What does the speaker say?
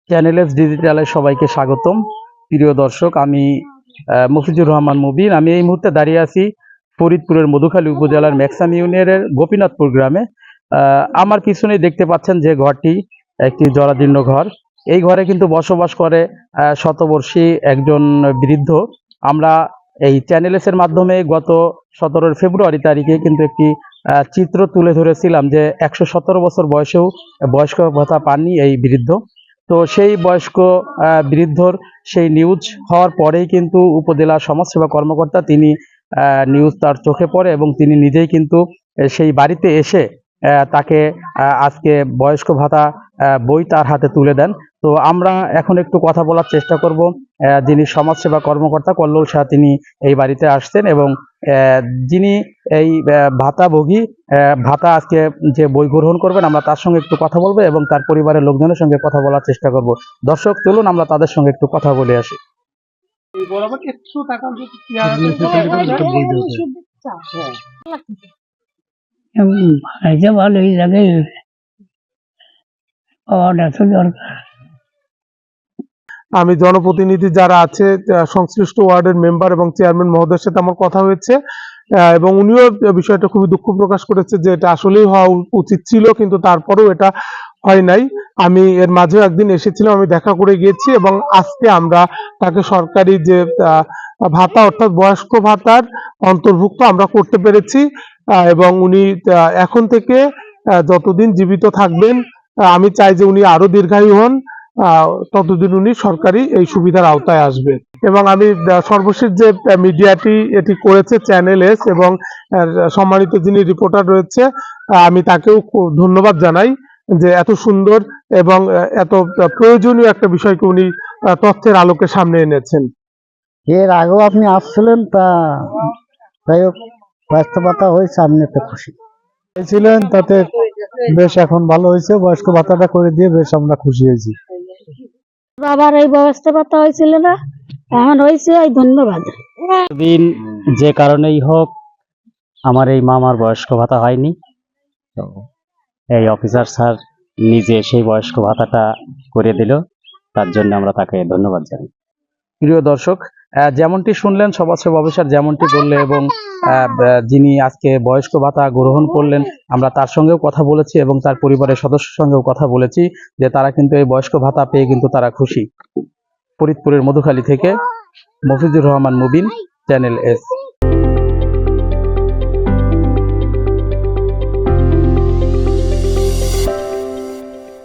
Channel S ডিজিটালে সবাইকে স্বাগতম। প্রিয় দর্শক, আমি মফিজুর রহমান মুবিন। আমি এই মুহূর্তে দাঁড়িয়ে আছি ফরিদপুরের মধুখালী উপজেলার মেকসাম ইউনিয়নের গোপীনাথপুর গ্রামে। আমার পিছনে দেখতে পাচ্ছেন যে ঘরটি একটি জরাজীর্ণ ঘর। এই ঘরে কিন্তু বসবাস করে শতবর্ষী একজন বৃদ্ধ। আমরা এই চ্যানেল এস এর মাধ্যমে গত 17 ফেব্রুয়ারি তারিখে কিন্তু একটি চিত্র তুলে ধরেছিলাম যে 117 বছর বয়সেও বয়স্ক ভাতা পাননি এই বৃদ্ধ। তো সেই বয়স্ক বৃদ্ধর সেই নিউজ হওয়ার পরেই কিন্তু উপজেলা সমাজসেবা কর্মকর্তা তিনি নিউজ তার চোখে পড়ে এবং তিনি নিজেই কিন্তু সেই বাড়িতে এসে তাকে আজকে বয়স্ক ভাতা বই তার হাতে তুলে দেন। তো আমরা এখন একটু কথা বলার চেষ্টা করব। যিনি সমাজসেবা কর্মকর্তা কল্লোল শাহ তিনি এই বাড়িতে আসছেন এবং যিনি এই ভাতাভোগী ভাতা আজকে যে বই গ্রহণ করবেন আমরা তার সঙ্গে একটু কথা বলবো এবং তার পরিবারের লোকজনের সঙ্গে কথা বলার চেষ্টা করব। দর্শক, চলুন আমরা তাদের সঙ্গে একটু কথা বলে আসি। ভালোই লাগে, আমি জনপ্রতিনিধি যারা আছে সংশ্লিষ্ট ওয়ার্ডের মেম্বার এবং চেয়ারম্যান মহোদয়ের সাথে আমার কথা হয়েছে এবং উনিও বিষয়টা খুবই দুঃখ প্রকাশ করেছে যে এটা আসলেই হওয়া উচিত ছিল, কিন্তু তারপরেও এটা হয় নাই। আমি এর মাঝেও একদিন এসেছিলাম, আমি দেখা করে গিয়েছি এবং আজকে আমরা তাকে সরকারি যে ভাতা অর্থাৎ বয়স্ক ভাতার অন্তর্ভুক্ত আমরা করতে পেরেছি এবং উনি এখন থেকে যতদিন জীবিত থাকবেন আমি চাই যে উনি আরো দীর্ঘায়ু হন, ততদিন উনি সরকারি এই সুবিধার আওতায় আসবে। এবং আমি সর্বশেষ যে মিডিয়াটি এটি করেছে চ্যানেল এস এবং সম্মানিত যিনি রিপোর্টার রয়েছে আমি তাকেও ধন্যবাদ জানাই যে এত সুন্দর এবং এত প্রয়োজনীয় একটা বিষয়কে উনি তথ্যের আলোকে সামনে এনেছেন। এর আগেও আপনি আসছিলেন, তা যাই হোক বয়স্ক ভাতা হয়েছে, আপনি একটু খুশি ছিলেন, তাতে বেশ এখন ভালো হয়েছে। বয়স্ক ভাতাটা করে দিয়ে বেশ আমরা খুশি হয়েছি। বাবার এই ব্যবস্থা ভাতা হয়েছিল না, এখন হয়েছে, এই ধন্যবাদ। দিন যে কারণেই হোক আমার এই মামার বয়স্ক ভাতা হয়নি, তো এই অফিসার স্যার নিজে সেই বয়স্ক ভাতাটা করে দিল, তার জন্য আমরা তাকে ধন্যবাদ জানাই। প্রিয় দর্শক, যেমনটি শুনলেন সমাজসেবা অফিসার যেমনটি বললে এবং যিনি আজকে বয়স্ক ভাতা গ্রহণ করলেন আমরা তার সঙ্গেও কথা বলেছি এবং তার পরিবারের সদস্যের সঙ্গেও কথা বলেছি যে তারা কিন্তু এই বয়স্ক ভাতা পেয়ে কিন্তু তারা খুশি। ফরিদপুরের মধুখালী থেকে মফিজুর রহমান মুবিন, চ্যানেল এস।